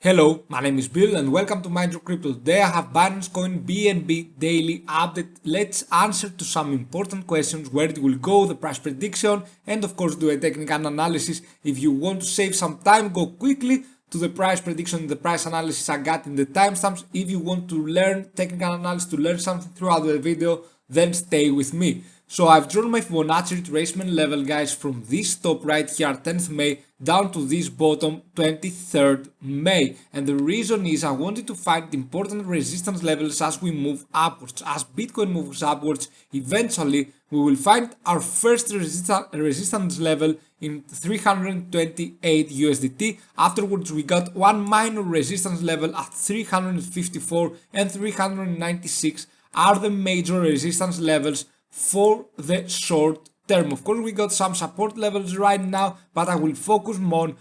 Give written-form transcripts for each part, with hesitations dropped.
Hello, my name is Bill and welcome to MindYourCrypto. Today I have BINANCE COIN BNB daily update. Let's answer to some important questions, where it will go, the price prediction, and of course do a technical analysis. If you want to save some time, go quickly to the price prediction and the price analysis I got in the timestamps. If you want to learn technical analysis, to learn something throughout the video, then stay with me. So I've drawn my Fibonacci retracement level, guys, from this top right here 10th May down to this bottom 23rd May, and the reason is I wanted to find important resistance levels as we move upwards. As Bitcoin moves upwards, eventually we will find our first resistance level in 328 USDT. Afterwards we got one minor resistance level at 354 and 396 are the major resistance levels for the short term. Of course, we got some support levels right now, but I will focus more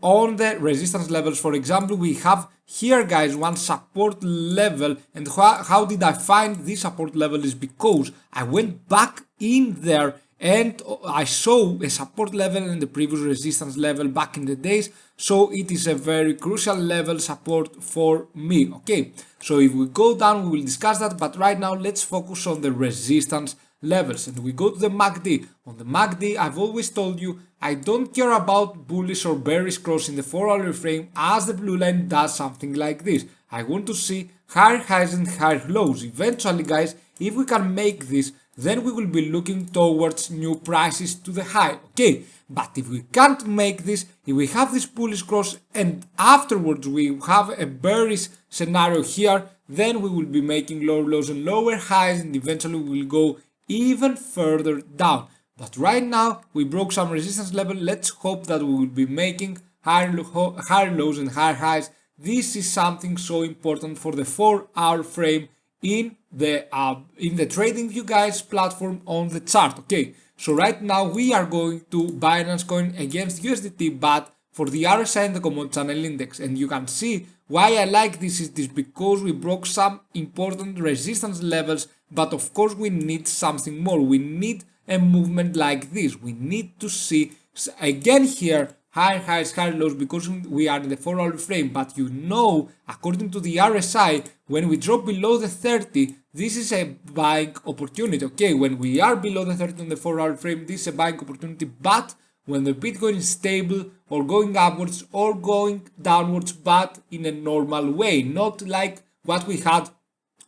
on the resistance levels. For example, we have here, guys, one support level, and how did I find this support level is because I went back in there and I saw a support level and the previous resistance level back in the days, so it is a very crucial level support for me. Okay, so if we go down we will discuss that, but right now let's focus on the resistance levels. And we go to the MACD. On the MACD, I've always told you I don't care about bullish or bearish cross in the 4-hour frame, as the blue line does something like this. I want to see higher highs and higher lows. Eventually, guys, if we can make this, then we will be looking towards new prices to the high. Okay, but if we can't make this, if we have this bullish cross and afterwards we have a bearish scenario here, then we will be making lower lows and lower highs, and eventually we will go even further down. But right now we broke some resistance level. Let's hope that we will be making higher lows and higher highs. This is something so important for the 4-hour frame in the TradingView, guys, platform on the chart. Okay, so right now we are going to BINANCE COIN against USDT, but for the RSI and the commodity channel index. And you can see why I like this is because we broke some important resistance levels, but of course we need something more. We need a movement like this. We need to see again here higher highs, higher lows, because we are in the 4-hour frame. But you know, according to the RSI, when we drop below the 30, this is a buying opportunity. Okay, when we are below the 30 on the 4-hour frame, this is a buying opportunity. But when the Bitcoin is stable or going upwards or going downwards, but in a normal way, not like what we had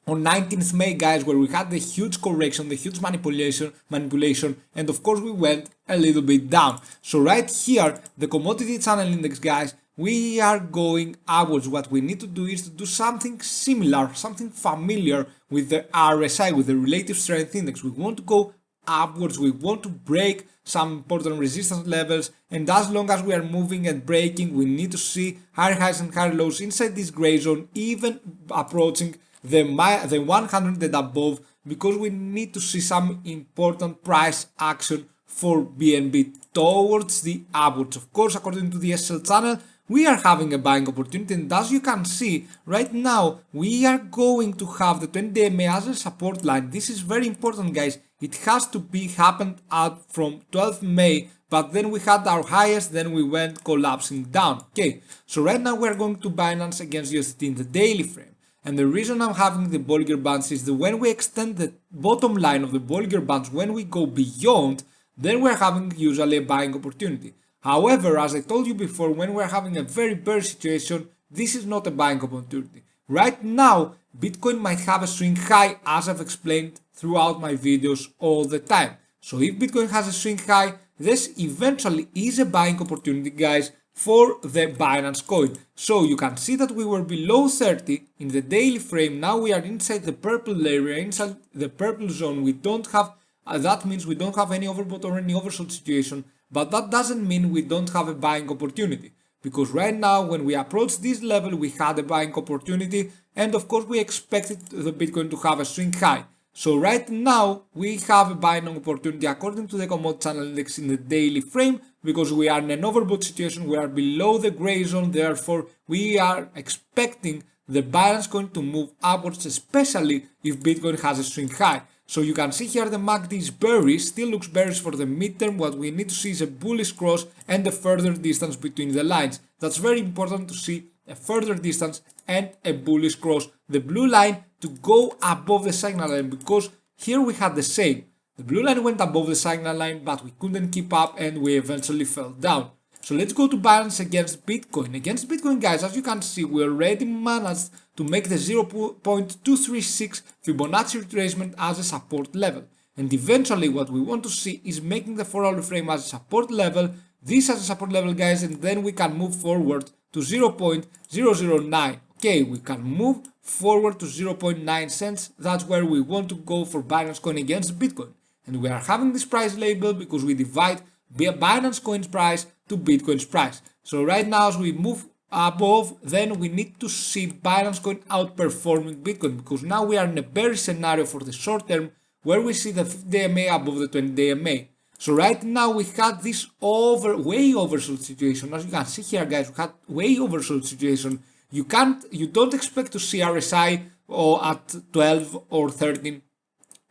on 19th May, guys, where we had the huge correction, the huge manipulation, and of course we went a little bit down. So right here, the commodity channel index, guys, we are going upwards. What we need to do is to do something similar, something familiar with the RSI, with the relative strength index. We want to go upwards, we want to break some important resistance levels, and as long as we are moving and breaking, we need to see higher highs and higher lows inside this gray zone, even approaching the 100 and above, because we need to see some important price action for BNB towards the upwards. Of course, according to the SL channel, we are having a buying opportunity, and as you can see right now, we are going to have the 20 EMA as a support line. This is very important, guys. It has to be happened out from 12th May, but then we had our highest, then we went collapsing down. Okay, so right now we are going to Binance against USDT in the daily frame. And the reason I'm having the Bollinger Bands is that when we extend the bottom line of the Bollinger Bands, when we go beyond, then we're having usually a buying opportunity. However, as I told you before, when we're having a very bearish situation, this is not a buying opportunity. Right now, Bitcoin might have a swing high, as I've explained throughout my videos all the time. So if Bitcoin has a swing high, this eventually is a buying opportunity, guys, for the BINANCE COIN. So you can see that we were below 30 in the daily frame. Now we are inside the purple area, inside the purple zone. We don't have, that means we don't have any overbought or any oversold situation, but that doesn't mean we don't have a buying opportunity. Because right now, when we approach this level, we had a buying opportunity, and of course we expected the Bitcoin to have a swing high. So right now we have a buying opportunity according to the commodity channel index in the daily frame, because we are in an overbought situation, we are below the gray zone, therefore we are expecting the BINANCE COIN to move upwards, especially if Bitcoin has a swing high. So you can see here the MACD is bearish, still looks bearish for the midterm. What we need to see is a bullish cross and a further distance between the lines. That's very important to see a further distance and a bullish cross the blue line to go above the signal line, because here we had the same. The blue line went above the signal line, but we couldn't keep up and we eventually fell down. So let's go to Binance against Bitcoin. Against Bitcoin, guys, as you can see, we already managed to make the 0.236 Fibonacci retracement as a support level. And eventually what we want to see is making the 4-hour frame as a support level, this as a support level, guys, and then we can move forward to 0.009. Okay, we can move forward to 0.9 cents. That's where we want to go for Binance Coin against Bitcoin. And we are having this price label because we divide Binance Coin's price to Bitcoin's price. So right now, as we move above, then we need to see Binance Coin outperforming Bitcoin, because now we are in a bearish scenario for the short term where we see the 50-day MA above the 20-day MA. So right now we had this way oversold situation. As you can see here, guys, we had way oversold situation. You don't expect to see RSI or at 12 or 13.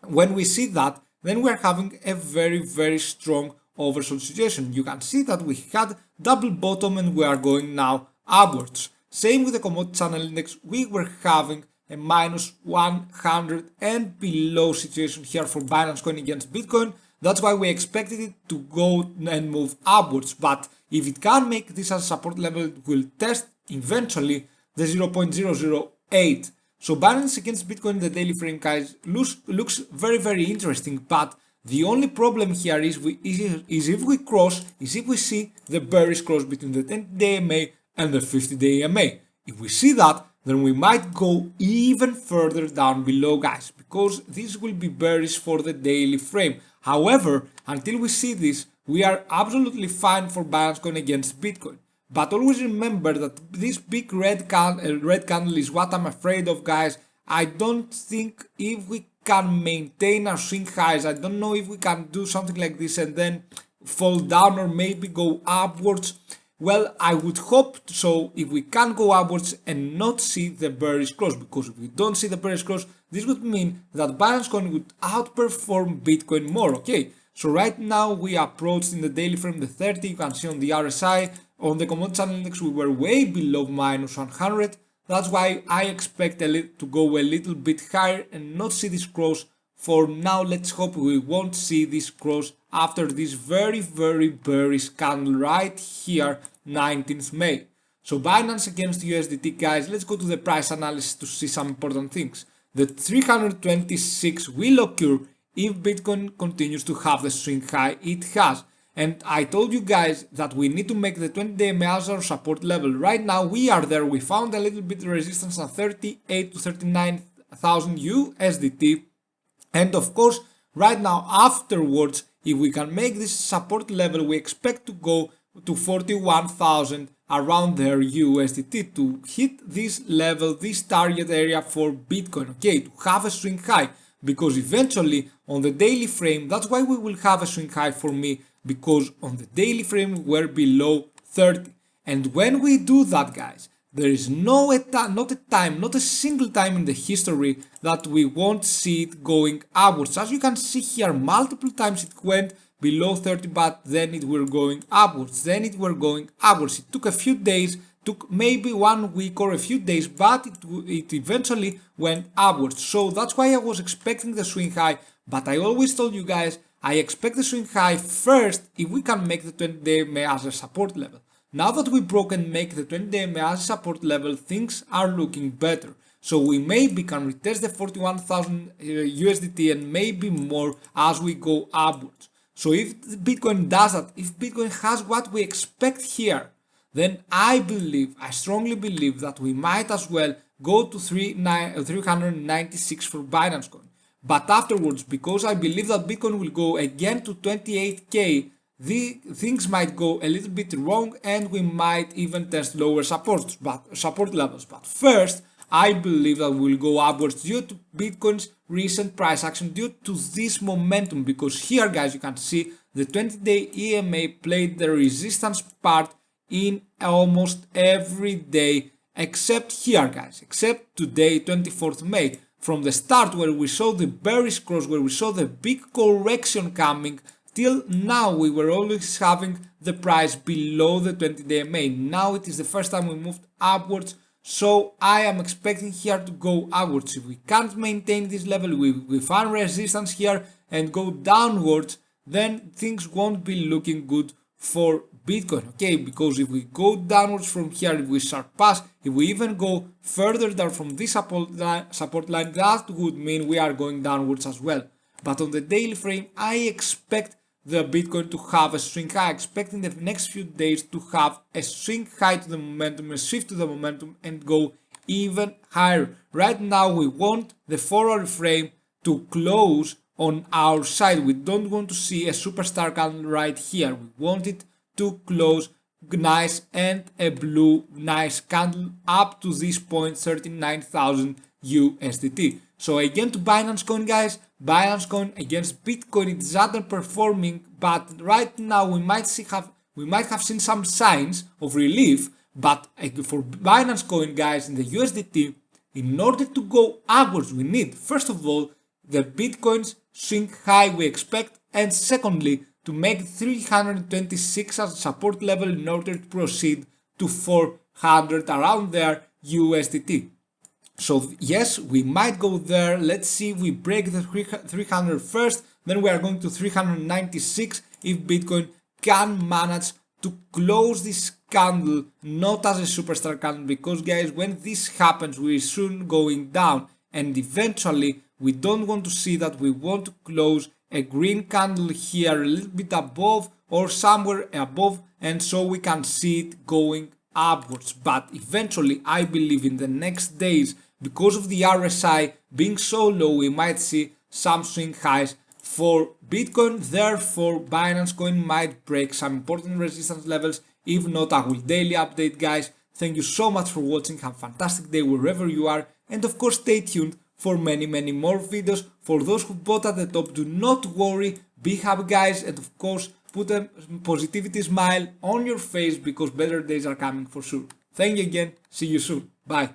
When we see that, then we are having a very, very strong oversold situation. You can see that we had double bottom and we are going now upwards. Same with the commodity channel index, we were having a minus 100 and below situation here for Binance Coin against Bitcoin. That's why we expected it to go and move upwards. But if it can make this as a support level, it will test eventually the 0.008. So Binance against Bitcoin in the daily frame, guys, looks very, very interesting. But the only problem here is if we see the bearish cross between the 10-day MA and the 50-day MA. If we see that, then we might go even further down below, guys, because this will be bearish for the daily frame. However, until we see this, we are absolutely fine for Binance Coin against Bitcoin. But always remember that this big red candle is what I'm afraid of, guys. I don't think if we can maintain our swing highs, I don't know if we can do something like this and then fall down or maybe go upwards. Well, I would hope so if we can go upwards and not see the bearish cross, because if we don't see the bearish cross, this would mean that Binance Coin would outperform Bitcoin more, okay? So right now we approached in the daily frame the 30, you can see on the RSI, on the commodity channel index we were way below minus 100. That's why I expect to go a little bit higher and not see this cross. For now, let's hope we won't see this cross after this very, very bearish candle right here, 19th May. So Binance against USDT, guys, let's go to the price analysis to see some important things. The 326 will occur if Bitcoin continues to have the swing high it has. And I told you guys that we need to make the 20-day MA as our support level. Right now we are there. We found a little bit of resistance at 38 to 39,000 USDT. And of course, right now afterwards, if we can make this support level, we expect to go to 41,000 around there USDT to hit this level, this target area for Bitcoin, okay, to have a swing high. Because eventually on the daily frame, that's why we will have a swing high for me, because on the daily frame we're below 30. And when we do that, guys, there is not a single time in the history that we won't see it going upwards. As you can see here, multiple times it went below 30, but then it were going upwards, then it were going upwards. It took a few days, took maybe 1 week or a few days, but it eventually went upwards. So that's why I was expecting the swing high, but I always told you guys, I expect the swing high first if we can make the 20-day MA as a support level. Now that we broke and make the 20-day MA as a support level, things are looking better. So we maybe can retest the 41,000 USDT and maybe more as we go upwards. So if Bitcoin does that, if Bitcoin has what we expect here, then I strongly believe that we might as well go to 396 for Binance Coin. But afterwards, because I believe that Bitcoin will go again to 28k, things might go a little bit wrong and we might even test lower support levels. But first, I believe that we will go upwards due to Bitcoin's recent price action, due to this momentum. Because here, guys, you can see the 20-day EMA played the resistance part in almost every day, except here, guys, except today, 24th May. From the start where we saw the bearish cross, where we saw the big correction coming, till now we were always having the price below the 20-day MA. Now it is the first time we moved upwards, so I am expecting here to go upwards. If we can't maintain this level, we find resistance here and go downwards, then things won't be looking good for Bitcoin, okay? Because if we go downwards from here, if we surpass, if we even go further down from this support line, that would mean we are going downwards as well. But on the daily frame, I expect the Bitcoin to have a swing high. I expect in the next few days to have a swing high to the momentum, a shift to the momentum, and go even higher. Right now, we want the 4-hour frame to close on our side. We don't want to see a superstar candle right here. We want it to close nice and a blue nice candle up to this point, 39,000 USDT. So again to Binance Coin, guys, Binance Coin against Bitcoin, it is underperforming, but right now we might have seen some signs of relief. But for Binance Coin, guys, in the USDT, in order to go upwards, we need, first of all, the Bitcoin's swing high we expect, and secondly, to make 326 as a support level in order to proceed to 400 around there USDT. So yes, we might go there. Let's see if we break the 300 first, then we are going to 396 if Bitcoin can manage to close this candle not as a superstar candle, because guys, when this happens we're soon going down, and eventually we don't want to see that. We want to close a green candle here a little bit above or somewhere above, and so we can see it going upwards. But eventually I believe in the next days, because of the RSI being so low, we might see some swing highs for Bitcoin. Therefore Binance Coin might break some important resistance levels. If not, I will daily update, guys. Thank you so much for watching. Have a fantastic day wherever you are, and of course stay tuned for many more videos. For those who bought at the top, do not worry, be happy, guys, and of course put a positivity smile on your face, because better days are coming for sure. Thank you again, see you soon, bye.